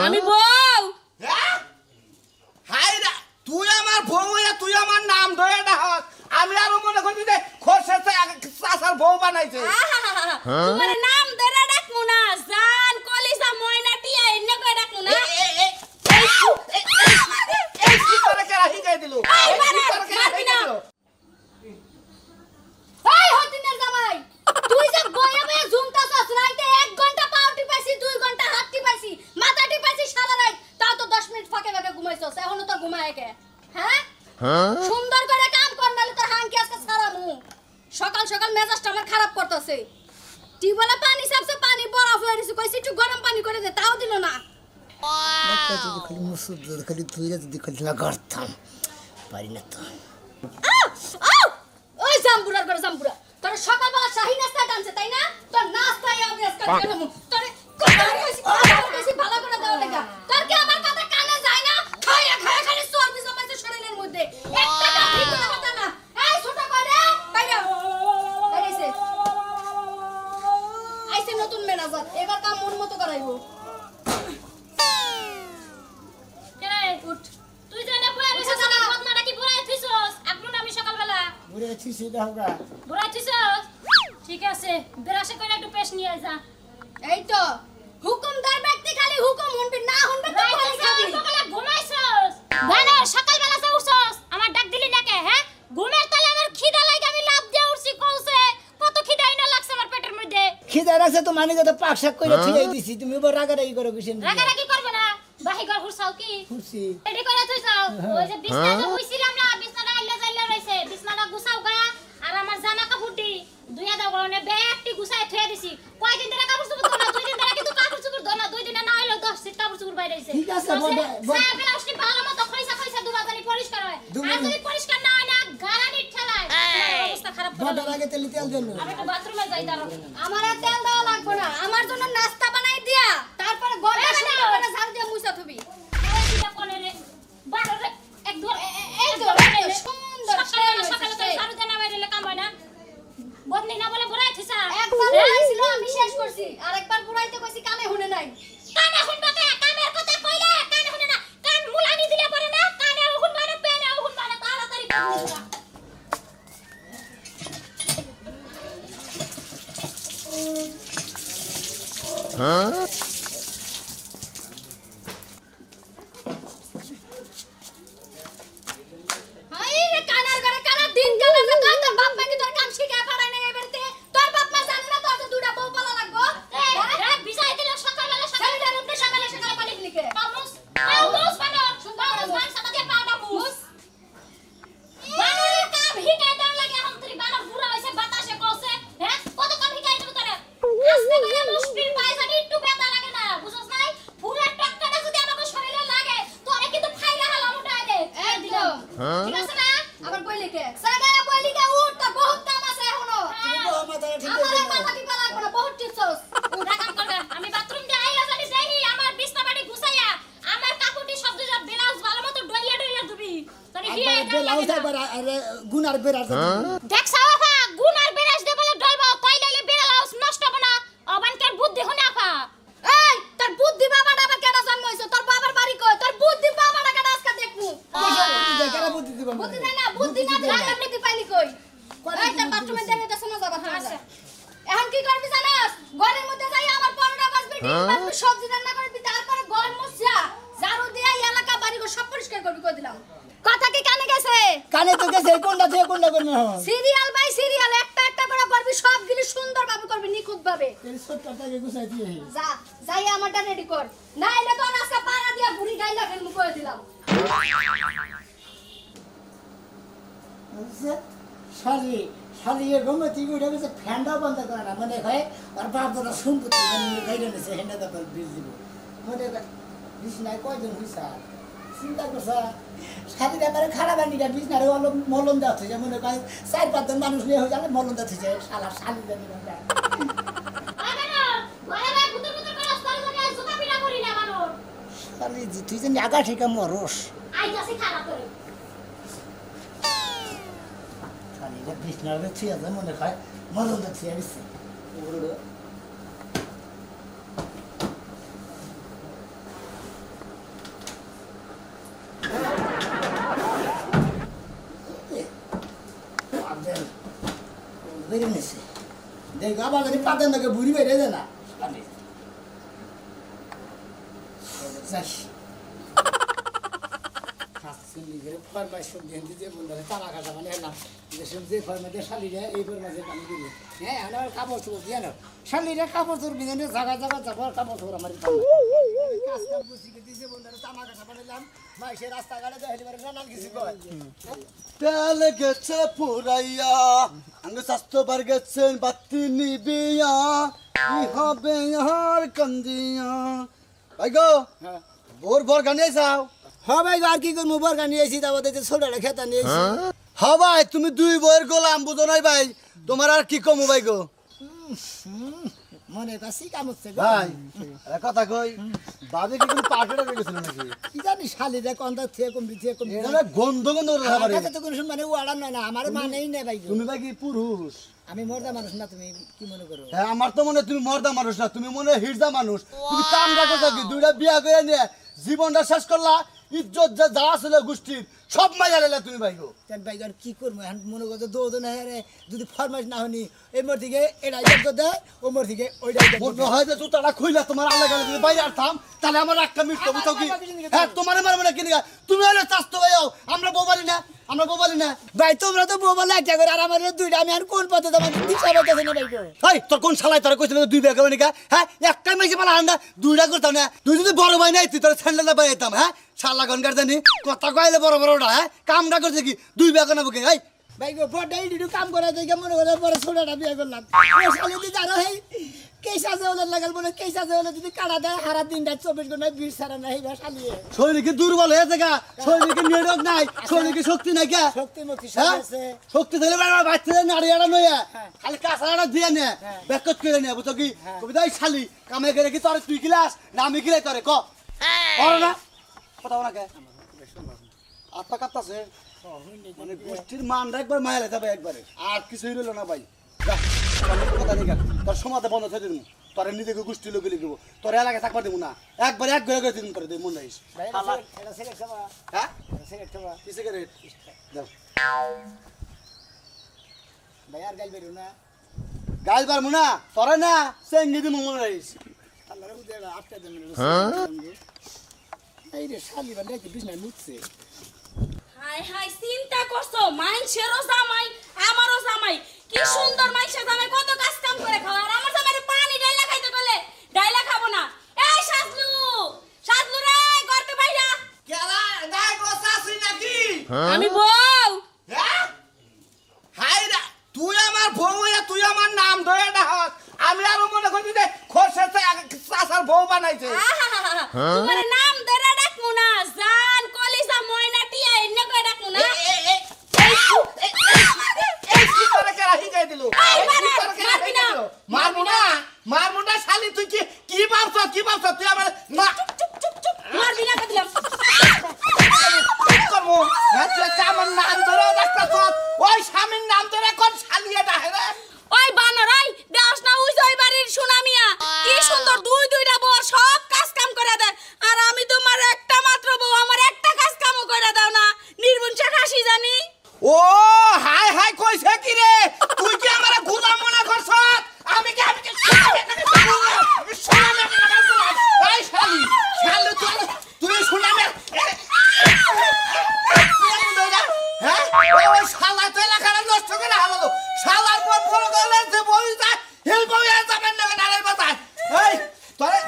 আমি বউ। হাই রে তুই আমার বউ হইয়া তুই আমার নাম ধরে ডাক আমি আরো মনে করবি যে খোরশেদ চাচার বউ বানাইছে তোমার নাম ধরে ডাকমু না জান কলিজা ময়না টিয়া এনে কই ডাকমু না এই কি করে কেরা হিকাই দিল এই এই কি মারে, করে কেরা মারবি হিকাই না। দিল এই হতিনের জামাই তুই যে বয়ে বয়ে ঝুমতাছস রাইতে 1 ঘন্টা পাউটি পাইছি 2 ঘন্টা হাতটি পাইছি মাথাটি পাইছি সারা রাত তাও তো 10 মিনিট ফাঁকে ফাঁকে ঘুমাইছস এখনো তোর ঘুমায় কে হ্যাঁ সুন্দর করে কাম কর নালে তোর হাঙ্কি আজকে সারামু সকাল সকাল মেজাজটা আমার খারাপ করতেছে টিউবওয়েলে পানি সাবছে পানি বরফ হয়ে গেছে কইছি একটু গরম পানি করে দে তাও দিল না খালি মুসুদ খালি তুই যদি খালি লাগাতাম পারি না তো আউ আউ ওই জাম্বুরার করে জাম্বুরা তোর সকালবেলা শাহী নাস্তা টানছে তাই না তোর নাস্তায় আমি আজকে গেলাম তোর কইছি ভালো করে দাও দেখা তোর কি আমার কথা কানে যায় না খায়া খায়া খালি চর্বি জমাইছে শরীরের মধ্যে একটা ঠিক করে কথা না এই ছোট করে বাইরে আইছে আইছে নতুন ম্যানেজার এবার কাম মন মতো করাইবো উঠ তুই জানা বইয়া রেছে সারা বদনাটা কি পুরাই থিছস আপনি আমি সকালবেলা ঘুরে আছি সেটা হোগা বুড়া থিছস ঠিক আছে বেরাসে কইরা একটু পেশ নিয়ে যা এই তো হুকুমদার ব্যক্তি খালি হুকুম শুনবি না শুনবি তো খালি খাবি সকালে ঘুমাইছস বানর সকালবেলা যে উঠছস আমার ডাক দিলি না কে হ্যাঁ ঘুমের তলে আমার খিদা লাগে আমি লাভ দিয়ে উঠছি কইছে কত খিদাই না লাগছে আমার পেটের মধ্যে খিদা রাখছে তো মানে যত পাক শাক করে থিয়াই দিছি তুমি বড় রাগারাগি করো কিসেন রাগারাগি করবে না বাহি ঘর হুরছাও কি খুশি রেডি করে থইছাও ওই যে বিছনাটা হইছিলাম না বিছনাটা আইলে যাইলে রইছে বিছনাটা গুছাও গা আর আমার জামা কাপড়টি দুইয়া দাও গনে ব্যাগটি গুছায় থইয়া দিছি কয়দিন ধরে কাপড় চোপড় ধোনা 2 দিন ধরে কিন্তু কাপড় চোপড় ধোনা 2 দিনে না হইলো 10 সিট কাপড় চোপড় বাইরে আইছে ঠিক আছে, বড়- সাহেবের আসলে ভালো মতো খইসা খইসা দুবাজানি পরিষ্কার হয় আর যদি পরিষ্কার না হয় না গারানি ঠেলায় তোমার অবস্থা খারাপ করে বড় আগে তেল জন্য আমি একটু বাথরুমে যাই দাঁড়াও আমার আর তেল দেওয়া লাগবে না আমার জন্য নাস্তা বানাই দিয়া তারপরে গড়ে সুন্দর করে ঝাড় দিয়ে মুছা থবি এইটা কোনে রে বারো রে এক ধর এই ধর সুন্দর সকালে তো ঝাড়ু দেনা বাইরে কাম হয় না বদলি না বলে বুড়াই থিসা একবার বুড়াইছিল আমি শেষ করছি আরেকবার বুড়াইতে কইছি কানে শুনে নাই কানে শুনবা কে কানের কথা কইলে কানে শুনে না কান মুলানি দিলে পরে না কানে শুনবা না পেনে শুনবা না তাড়াতাড়ি করুন হাই রে কানার ঘরে কানা দিন কানা যে তোর বাপ মা কি তোর কাম শিখায় পারায় না এবারে তোর বাপ মা জানে না তোর তো দুটা বউ পালা লাগবো এ বিছাই দিলে সকালবেলা সকালে রূপে সকালে পানি লিখে পামুস পামুস বানর সুন্দর মান সাদা দিয়ে পাওনা মুস বানরের কাম হিকাই দাও লাগে এখন তুই বানর পুরা হইছে বাতাসে কসে হ্যাঁ কত কাম হিকাই দেব তোরে আস্তে করে মুশকিল পায় জানি একটু ব্যথা লাগে না বুঝছস নাই পুরো টকটাটা যদি আমাকে শরীরে লাগে তোরে কিন্তু ফাইরা হালা উঠায় দে এই দিল ঠিক আছে না আবার বই লিখে সাগায়া বই লিখে উঠ তোর বহুত কাম আছে এখনো আমার মাথা টিপা লাগবে না বহুত টিপছস উঠা কাম করবে আমি বাথরুম দিয়ে আইয়া জানি দেহি আমার বিছনা বাড়ি গুছাইয়া আমার কাকুটি শব্দ যা ব্লাউজ ভালো মতো ডলিয়া ডলিয়া দিবি তোরে হিয়া এটা লাগে না আরে গুনার বেরা দেখ সাওয়াফা গুনার বেরাস দে বলে ডলবা কই লাইলে বেরালাস নষ্ট হবে না অবানকার বুদ্ধি হনে আফা এই তোর বুদ্ধি বাবাটা আবার কেডা জন্ম হইছে তোর বাবার বাড়ি কই তোর বুদ্ধি বাবাটা কেডা আজকে দেখমু দেখারা বুদ্ধি দিব বুদ্ধি নাই না বুদ্ধি না দিলে আপনি কি পাইলি কই এই তোর বাথরুমে দেবে তো সময় যাবা আচ্ছা এখন কি করবি জানাস ঘরের মধ্যে যাই আমার পরোটা বাজবে ডিম বাজবে সবজি রান্না করবি তারপরে ঘর মুছয়া ঝাড়ু দিয়ে এলাকা বাড়ি সব পরিষ্কার করবি কই দিলাম কথা কি কানে গেছে কানে তো গেছে কোনটা থেকে কোনটা কোন সিরিয়াল বাই সিরিয়াল একটা একটা করে করবি সবগুলি সুন্দরভাবে করবি নিখুঁতভাবে এই সবটাকে গুছাই দিয়ে যা যাই আমারটা রেডি কর না এলে তো আজকে পাড়া দিয়া বুড়ি গাইলা ফেলমু কই দিলাম শালি শালি এ গমতি গুড়া গেছে ফ্যানটা বন্ধ করে না মনে হয় আর বাপ দাদা সম্পত্তি গাইলে নেছে হেন্ডা দা বিল দিব মনে বিছনায় কয়জন হইছা চিন্তা করছা শালি ব্যাপারে খারাপ আনিটা বিছনারে অল্প মলন দেওয়া হয়েছে মনে হয় 4-5 জন মানুষ নিয়ে হয়ে যাবে মলন দেওয়া হয়েছে শালা শালি জানি না শালি তুই জানি আগা ঠিক মরস শালি বিছনার থিয়া যায় মনে হয় মলন দেওয়া থিয়া দিচ্ছে নিছে দেখ আবার যদি পাতেন নাকি বুড়ি বেড়ে যায় না যাস ফরমাইশ সবজি যে বলতে তালা কাটা মানে এলাম যে সবজি ফরমাইশে শালিরা এই ফরমাইশে পানি দিলে হ্যাঁ আমার কাপড় চোপড় দিয়ে না শালিরা কাপড় চোপড় বিধানে জায়গা জায়গা যাবো কাপড় চোপড় আমার কাজ কাম করছি দিয়েছে বলতে তালা কাটা বানাইলাম মাইসে রাস্তাঘাটে দেখে এবারে নানান কিছু কয় তেল গেছে পুরাইয়া আঙ্গ স্বাস্থ্য বার গেছেন বাতি নিবিয়া কি হবে আর কান্দিয়া ভাই গো হ্যাঁ ভোর ভোর গানে যাও হ্যাঁ ভাই আর কি করবো বরকা নিয়েছি তারপর ছোটটা খেতা নিয়েছি হ্যাঁ ভাই তুমি দুই বইয়ের গোলাম বুঝো নাই ভাই তোমার আর কি কমু ভাই গো মনে কাছি কাম হচ্ছে ভাই একটা কথা কই বাবে কি কোনো পার্টিটা গেছিল নাকি কি জানি শালিরা কন্টা থেকে কম দিতে কম এটা গন্ধ গন্ধ করে খাবার আমার তো কোনো সময় মানে ওয়াড়া নয় না আমার মানেই নেই ভাই তুমি ভাই কি পুরুষ আমি মর্দা মানুষ না তুমি কি মনে করো হ্যাঁ আমার তো মনে হয় তুমি মর্দা মানুষ না তুমি মনে হয় হিজড়া মানুষ তুমি কামটা করছো কি দুইটা বিয়া করে নিয়ে জীবনটা শেষ করলা ইজ্জত যা ছিল গোষ্ঠীর সব মাইয়া লেলা তুমি ভাই গো তেন ভাই আর কি করবো এখন মনে করছো দৌড় না রে যদি ফরমাইশ না হনি এই মোর থেকে এটা ইজ্জত দেয় ও মোর থেকে ওইটা মনে হয় যে জুতাটা খুইলা তোমার আল্লাহ গেলে তুমি বাইরে আরতাম তাহলে আমার একটা মিটতো বুঝছো কি হ্যাঁ তোমার মারবো না কিনে তুমি হলে চাস্তো ভাই আমরা বউ না আমরা বউ না ভাই তোমরা তো বউ বলে একটা করে আর আমার দুইটা আমি আর কোন পথে তোমার দিশা পাইতেছি না ভাই হাই তোর কোন শালাই তোরা কইছিল দুই বিয়া করবে নাকি হ্যাঁ একটা মাইছে পালা আন্ডা দুইটা করতাম না তুই যদি বড় ভাই নাই তুই তোর স্যান্ডেল পাই যেতাম হ্যাঁ শালা গনকার জানি কথা কইলে বড় বড়টা হ্যাঁ কামটা করছে কি দুই বিয়া করে বুকে হাই ভাই গো বড়াই ডিডু কাম করে দেখে মনে করে পরে ছোটটা বিয়ে করলাম ও শালি দি জানো হেই কেসা যে ওদের লাগাল বলে কেসা যে ওদের যদি কাটা দেয় হারা দিনটা 24 ঘন্টা 20 সারা নাই শালিয়ে শরীরে দুর্বল হয়ে যায় শরীরে নিরোগ নাই শরীরে শক্তি নাই কে শক্তি মুক্তি সব হ্যাঁ আছে শক্তি দিলে বাচ্চাদের নাড়ি আড়া নয় খালি কাঁচাটা দিয়ে নে বেকত করে নে বুঝছো কি কবিতা শালি কামে করে কি তোর তুই কিলাস না আমি কিলাই তোরে ক ওরে না কথা বলা কে আত্মা কাঁপতাছে মানে গোষ্ঠীর মানটা একবার মায়া লেখা ভাই একবারে আর কিছুই রইল না ভাই যা কথা নেই তোর সমাজে বন্ধ থেকে দিন তোর নিজেকে গোষ্ঠী লোকে লিখবো তোর এলাকায় থাকবার দেবো না একবার এক ঘরে করে দিন করে দেব মন রাখিস ভাই এটা সিলেক্ট হবে হ্যাঁ সিলেক্ট হবে কি সিগারেট দাও ভাই আর গাল বেরো না গাল পারবো না তোরা না চেঙ্গি দিন মন রাখিস আল্লাহর উদ্দেশ্যে আটটা দিন এই রে শালি বান্দা কি বিছনা লুটছে হাই হাই চিন্তা করছো মাইনছেরও জামাই আমারও জামাই কি সুন্দর মাইনছের জামাই কত কাজ কাম করে খাওয়া আর আমার জামাই পানি ডাইলা খাইতে বলে ডাইলা খাবো না এই সাজলু সাজলু রে করতে বাইরা কেলা দাই গোসাসি নাকি আমি বউ হ্যাঁ হাই রে তুই আমার বউ হইয়া তুই আমার নাম ধরে ডাক আমি আরো মনে করি যে খোরশেতে চাচার বউ বানাইছে তোমার নাম ধরে ডাকমু না জান কলিজা ময়না টিয়া এনে কই ডাকমু না এই কি করে কেরা হিগাই দিল এই এই কি করে কেরা মারবি না। হিগাই দিল মারমু না শালি তুই কি ভাবছ তুই আমার না চুপ চুপ চুপ মারবি না কদিলাম কি করবো হ্যাঁ তুই একটা আমার নাম ধরে ডাক্তার ওই স্বামীর নাম ধরে কোন শালিয়ে ডাকে রে ওই বানরাই দেওস না উই জয় বাড়ির সুনামিয়া কি সুন্দর দুইটা বর সব কাজ কাম করে দেয় আর আমি তোমার একটা মাত্র বউ আমার একটা কাজ কামও করে দাও না নির্বংশা খাসি জানি ও হাই হাই কইছে কি রে তুই কি আমার গোলাম মনে করছ আমি কি আমি শোনামে এই শালি তুই শোনামে হ্যাঁ ওই শালা তো এলাকাটা নষ্ট করে হারালো শালার পর ফোন করলে যে বই যায় হিল বই যাবেন না নারে বাতায় এই তোরে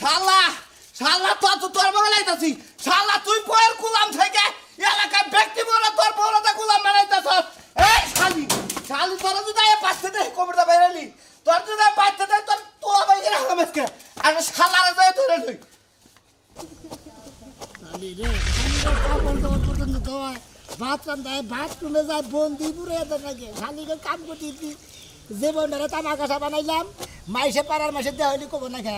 শালা শালা তোর বানাইতাছি শালা তুই বইয়ের গোলাম থেকে এলাকার ব্যক্তি বলে তোর বড়টা গোলাম বানাইতাছ এই শালি তোর যদি পাঁচতে দে কবিতা বাইরালি তোর যদি পাঁচতে দে তোর তোলা বাইরে রাখলাম আজকে আর শালারে যায় ধরে লই শালি রে কাপড় দেওয়ার পর্যন্ত দেওয়ায় ভাত রান্ধায় বাথরুমে যায় বন্দি পুরে এত নাকি শালিকে কাম করতে যে বন্ধারে তামা কাঠা বানাইলাম মাইসে পাড়ার মাসে দেওয়া হইলে কব না খা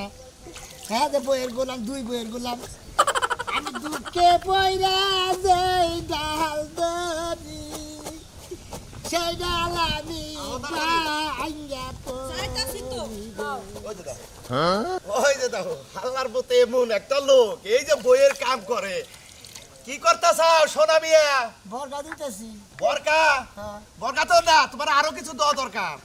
হ্যাঁ যে বইয়ের গোলাম দুই বইয়ের গোলাম আমি দুঃখে পয়রা যেই ডাল ধরি সেই ডাল আমি ভাঙ্গা পড়ি আছি তো দাও। ওই যে দেখো ওই যে দেখো হাল্লার মতো এমন একটা লোক এই যে বইয়ের কাম করে কি করতেছাও সোনা মিয়া বরগা দিতেছি বরকা হ্যাঁ বরকা তো না তোমার আরো কিছু দেওয়া দরকার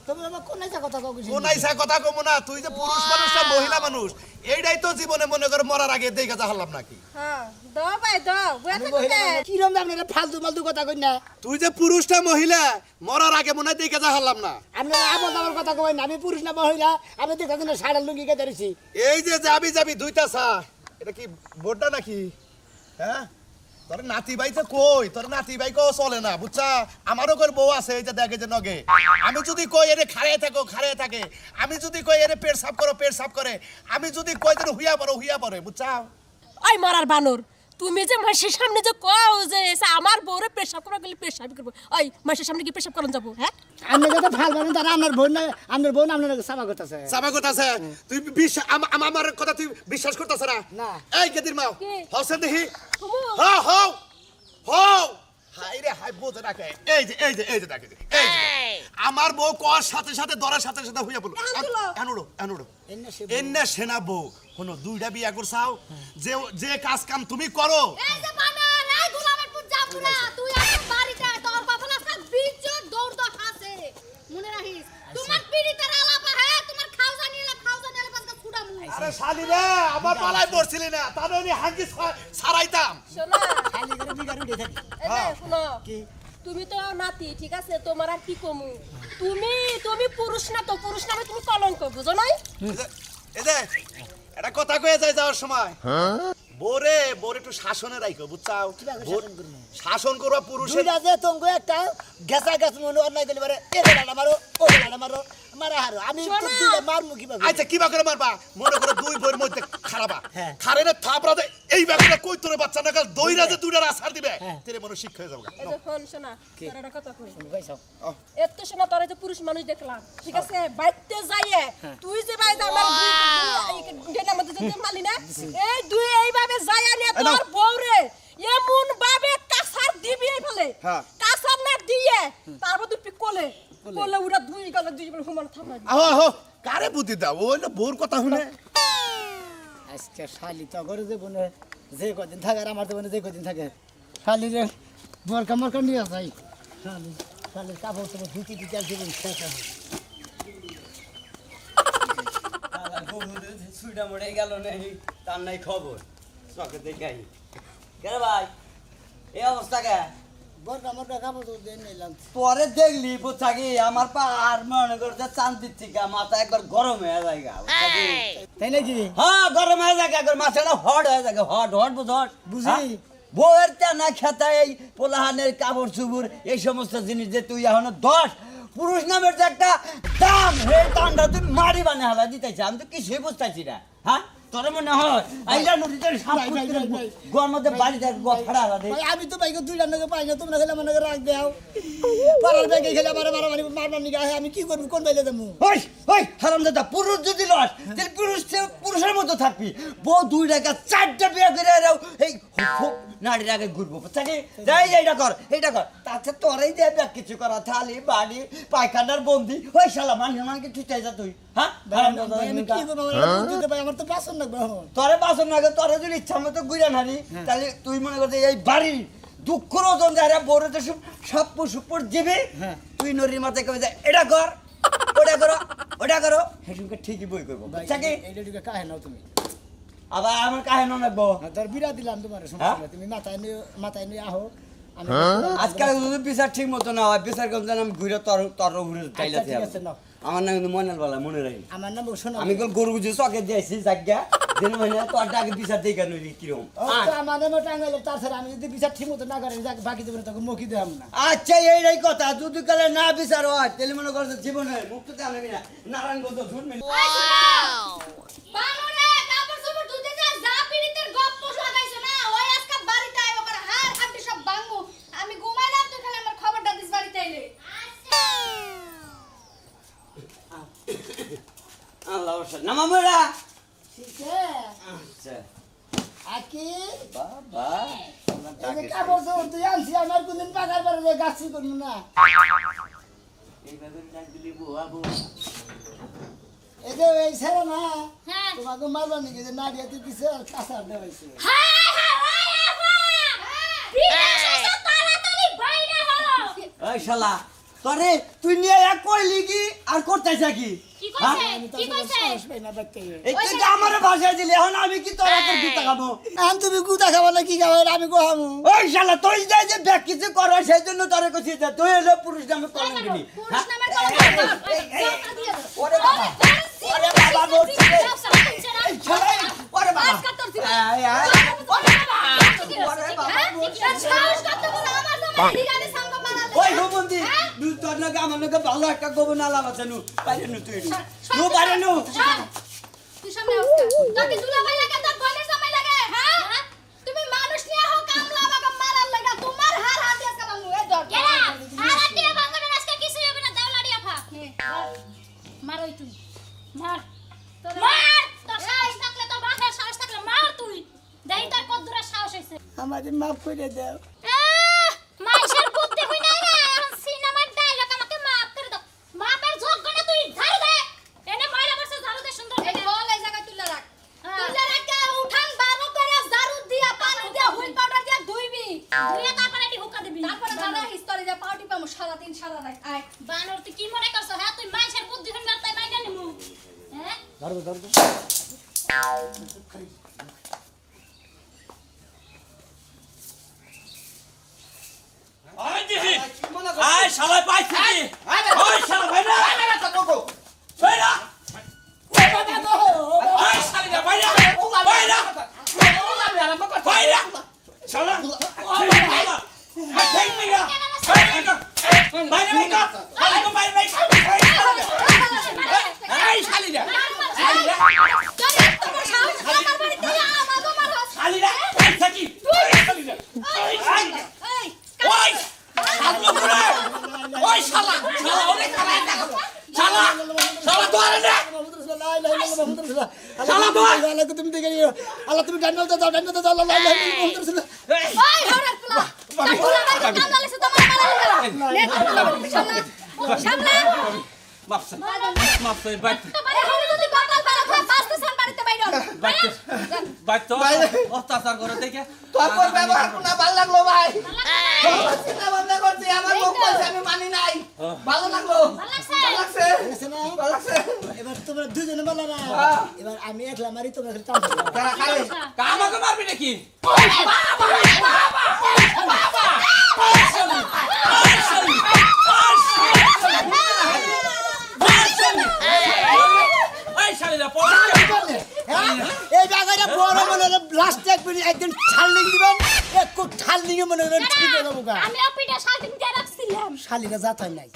তুমি আমার কোন একটা কথা কইছিস কোন আইসা কথা কমু না তুই যে পুরুষ মানুষ না মহিলা মানুষ এইটাই তো জীবনে মনে করে মরার আগে দেখে যা হলাম নাকি হ্যাঁ দাও ভাই দাও বুয়া আমি থাকো মহিলা কে? মানুষ। কিরম আপনারা ফালতু ফালতু কথা কই না তুই যে পুরুষটা মহিলা মরার আগে মনে হয় দেখে যা হলাম না আপনারা আবার আমার কথা কই না আমি পুরুষ না মহিলা আমি দেখো কিনা সাড়া লুঙ্গি কে ধরেছি এই যে যাবি যাবি দুইটা চা এটা কি বোর্ডটা নাকি হ্যাঁ তোর নাতি ভাই তো কই তোর নাতি ভাই কেউ চলে না বুঝছা আমারও করে বউ আছে এই যে দেখে যে নগে আমি যদি কই এরে খাড়িয়ে থাকে আমি যদি কই এরে পেট সাফ করে আমি যদি কই যে হুইয়া পড়ে বুঝছা ওই মরার বানর তুমি যে মাসের সামনে যে কও যে এসে আমার বউরে পেশাব করা গেলে পেশাব করবো ওই মাসের সামনে কি পেশাব করন যাবো হ্যাঁ আপনি যত ফাল বানেন তারা আপনার বোন না আপনার বোন আপনার সাবা করতেছে সাবা কথা আছে তুই আমার কথা তুই বিশ্বাস করতেছ না না। এই গেদির মাও কি? হসেন দেখি কুমু। হও হাই রে হাই বোঝে রাখে এই যে দেখে এই যে। আমার বউ কর সাথে ধরার সাথে হুইয়া বলো এনুড়ো এন্না সে এন্না সেনা বউ কোনো দুইটা বিয়া করছাও যে কাজ কাম তুমি করো এই যে বানর এই গোলামের পুত জাপুরা তুই আমার বাড়িতে তোর কখন আজকাল বিজট দৌড় দৌড় আছে মনে রাখিস তোমার পিড়িতে আলাপ হ্যাঁ তোমার খাওজা নিলে পাঁচটা ছুড়ামু আরে শালি রে আমার পালায় পড়ছিলি না তাহলে আমি হাঙ্গি ছাড়াইতাম শোনো খালি করে বিগার উঠে থাকি এই যে শোনো কি তুমি তো নাতি ঠিক আছে তোমার আর কি কমু তুমি পুরুষ না তো পুরুষ নামে তুমি কলঙ্ক বুঝো নাই এই যে এটা কথা কয়ে যায় যাওয়ার সময় বোরে একটু শাসনে রাখো বুঝছাও কিভাবে বোর- শাসন করবো? শাসন করবা পুরুষের দুইটা যে তঙ্গ একটা গেছা গেছ মনে অন্যায় করলে পারে এ লাড়া মারো ও লাড়া মারো মারা হারো আমি তো শোনো। দুইটা মারমু কিভাবে আচ্ছা কিবা করে মারবা মনে করো দুই বইয়ের মধ্যে খারাপা হ্যাঁ। খারেনে থাপড়া দে এই ব্যাপারে কই তোরে বাচ্চা না কাল দইরা যে দুইটা আসার দিবে হ্যাঁ। তেরে মনে শিক্ষা হয়ে যাবে এই যে ফোন শোনা তোর একটা কথা কই কইছো এত শোনা তোর যে পুরুষ মানুষ দেখলাম ঠিক আছে বাইতে যাইয়ে তুই যে বাইতে আমার ডেটার মধ্যে যে মালি না এই দুই এইভাবে যাইয়া নিয়ে এই নাও। তোর বউরে এমন ভাবে কাসার দিবি এই ফেলে হ্যাঁ। কাসার না দিয়ে তারপর তুই কোলে উড়া দুই গেল দুই হুমান থামা আহো কারে বুদ্ধি দাও ওই না বোর কথা শুনে আজকে শালি তো ঘরে যে বোনে যে কদিন থাকে আর আমার তো বোনে যে কদিন থাকে শালি রে বরকা মরকা নিয়ে যাই শালি কাপড় তো ধুতি দিতে আসবে শেষ হবে সুইটা মরে গেল নাই তার নাই খবর চকে দেখাই কেন ভাই এই অবস্থা কে বরকা মরকা কাপড় তো দিয়ে নিলাম পরে দেখলি বুঝাকি আমার পা আর মনে করছে চান্দির থেকে মাথা একবার গরম হয়ে যায় গা, বুঝছাকি? তাই নাকি হ্যাঁ গরম হয়ে যায় একবার মাথাটা হট হয়ে যায় হট বুঝ বুঝি। হ্যাঁ? বউয়ের টানা খেতা এই পোলাহানের কাপড় চুপুর এই সমস্ত জিনিস যে তুই এখন 10 পুরুষ নামের যে একটা দাম হে দামটা তুই মারি বানে হালা দিতেছি আমি তো কিছুই বুঝতেছি না হ্যাঁ তোর মনে হয় আইলা নদীতে সাপ ভাই, ভাই, ভাই, ভাই। গোয়ার মধ্যে বাড়িতে ফাড়া হালা দে ভাই আমি তো বাইকে দুই রান্নাকে পাই না তোমরা খেলে মনে করে রাখ দেও পাড়ার ব্যাগে খেলে আমার মারামারি মারবার নিকে আমি কি করবো কোন বাইলে দেবো ওই ওই হারামজাদা পুরুষ যদি লস তাহলে পুরুষের মতো থাকবি বউ 2 টাকা 4টা বিয়ে করে এরাও এই নারীর আগে ঘুরবো বুঝছাকি যাই এইটা কর তাতে তোরাই দেবে কিছু করা থালি বাড়ি পায়খানার বন্দি ওই শালা মানকে ঠিক যা তুই হ্যাঁ ভাই, আমি কি করবো আমার বুঝতে পাই আমার তো পছন্দ লাগবে এখন তোরে বাসন লাগে তোরে যদি ইচ্ছা মতো গুইরা নারি তাহলে তুই মনে করতে এই বাড়ির দুঃখ রোজন যারা বড় তো সব দিবি তুই নদীর মাথায় কবে যায় এটা কর ওটা করো হেসুকে ঠিকই বই করবো বুঝছাকি এইটা ঢুকে কাহে নাও তুমি আবার আমার কাহে নাকবো ধর বিরা দিলাম তোমার সমস্যা নাই। তুমি মাথায় নিয়ে আহো আমি আজকাল যদি বিচার ঠিক মতো না হয় বিচার করতে আমি ঘুরে তর ঘুরে চাইলে আচ্ছা, ঠিক আছে, নাও। আমার নাম কিন্তু মনে বলা মনে রাখি আমার নাম শোনো আমি কল গরু বুঝে চকে দিয়েছি জায়গা দিন মানে তোরটা আগে বিচার দিয়ে কেন কিরকম আমার নামে টাঙ্গাইলে তাছাড়া আমি যদি বিচার ঠিক মতো না করি বাকি দেবো তখন মুখি দেব না আচ্ছা এইটাই কথা যদি কালে না বিচার হয় তাহলে মনে করছে জীবনে মুক্ত জানাবি না নারায়ণগঞ্জ শুনবি না। বানরে কাপড় চোপড় ধুতে যা পিড়িতের গপ্প লাগাইছো না ওই আজকে বাড়িতে আইবো করে হার হাড্ডি সব ভাঙবো আমি ঘুমাইলাম তুই খালি আমার খবরটা দিস বাড়িতে আইলে আল্লাহ নামা মেরা ঠিক আছে আচ্ছা আকি বাবা এই যে কাপড় চোপড় তুই আনছি আমার কোনদিন পাকার পরে গাছি করবো না এইভাবে ডাক দিলি বুয়া বুয়া এই যে এই ছেলে না হ্যাঁ তোমাকে মারবার নাকি যে নাড়িয়াতে দিছে আর কাঁচা দেওয়াইছে হায় হায় ওই আপা বিদেশ এসে তাড়াতাড়ি বাইরে হলো ওই শালা তোরে তুই নিয়ে এক কইলি কি আর করতেছ কি কি কইছে কি কইছে সাহস পাই না দেখতে এই তুই আমারে ভাষায় দিলি এখন আমি কি তোর হাতের গুতা খাবো আম তুমি গুতা খাবা না কি খাবা আমি কোহামু ওই শালা তুই যাই যে ব্যাগ কিছু করো সেই জন্য তোরে কইছি যে তুই হলো পুরুষ নামে কলঙ্কিনী পুরুষ নামের কলঙ্ক দিয়ে দাও ওরে বাবা ওরে বাবা বলছি রে এই শালা ওরে বাবা আজকাল তোর দিন আয় আয় ওরে বাবা সাহস করতে বলো আমার জামাই দিগানে সাঙ্গ মারা ওই গোবন্দি তুই তোর নাকি আমার নাকি ভালো একটা গোবন আলাপ আছে নু বাইরে নু তুই নু বাইরে নু তুই সামনে আসকা তোকে দুলাভাই লাগে তোর বোনের জামাই লাগে হ্যাঁ তুমি মানুষ নিয়ে হও কামলা বাবা মারার লাগা তোমার হার হাত দিয়ে কাম মুয়ে দর কেরা হার হাত দিয়ে ভাঙবে না আজকে কিছু হবে না দাওলাড়ি আফা মারই তুই মার মার তোর সাহস থাকলে তোর বাপের সাহস থাকলে মার তুই দেই তোর কত দূরে সাহস হইছে আমাদের মাফ করে দাও মাইশের বুদ্ধি কই নাই রে এখন সিনেমার ডায়লগ আমাকে মাফ করে দাও মাপের যোগ্য না তুই ঝাড়ু দে এনে ময়লা বসে ঝাড়ু দে সুন্দর করে বল এই জায়গায় তুলে রাখ তুলে রাখ উঠান বারো করে ঝাড়ু দিয়া পানি দিয়া হুইল পাউডার দিয়া ধুইবি ধুইয়া তারপরে এটি হুকা দিবি তারপরে দাদা হিস্টোরি দিয়া পাউটি পামু সারা দিন সারা রাত আয় বানর তুই কি মনে করছ হ্যাঁ তুই মাইশের বুদ্ধি হন করতাই মাইনা নিমু হ্যাঁ আয় দিহি আয় শালা পাইছি কি ওই শালা ভাইরা ভাইরা আয় শালা ভাইরা ভাইরা ভাইরা শালা ভাইরা আই ঠিক মিয়া ভাইরা ভাইরা আই শালিরা তোমার সাহস আমার বাড়িতে আমাগো মারছ শালিরা আই থাকি শালিরা আই ওই সামনে করে ওই শালা শালা ওরে খালা দেখো শালা শালা তোরে না শালা তো তুমি দেখে আল্লাহ তুমি ডান্ডা দাও ডান্ডা দাও আল্লাহ ওই হরার পোলা পোলা ভাই কাম লালেছে তোমার মারা নে সামনে মাফ করে বাইট এখন যদি বাতাল বাড়া হয় পাঁচটা সান বাড়িতে বাইরো বাইট তো অত্যাচার করে দেখে তোর কোন ব্যবহার কোনা ভালো লাগলো ভাই চিন্তা ভাবনা করছি আমার মুখ কইছে আমি মানি নাই ভালো লাগলো ভালো লাগছে ভালো লাগছে এবার তোমরা দুজনে বলো না এবার আমি একলা মারি তোমরা টান কারা খাবে আমাকে মারবি নাকি এই জায়গাটা বড় মনে হলো লাস্ট একদিন ছালনিং দিবেন একটু ছালনিং মনে হলো ঠিক হয়ে যাবো আমি অপিটা শালটিং দিয়ে রাখছিলাম শালিকা জাত হয় নাই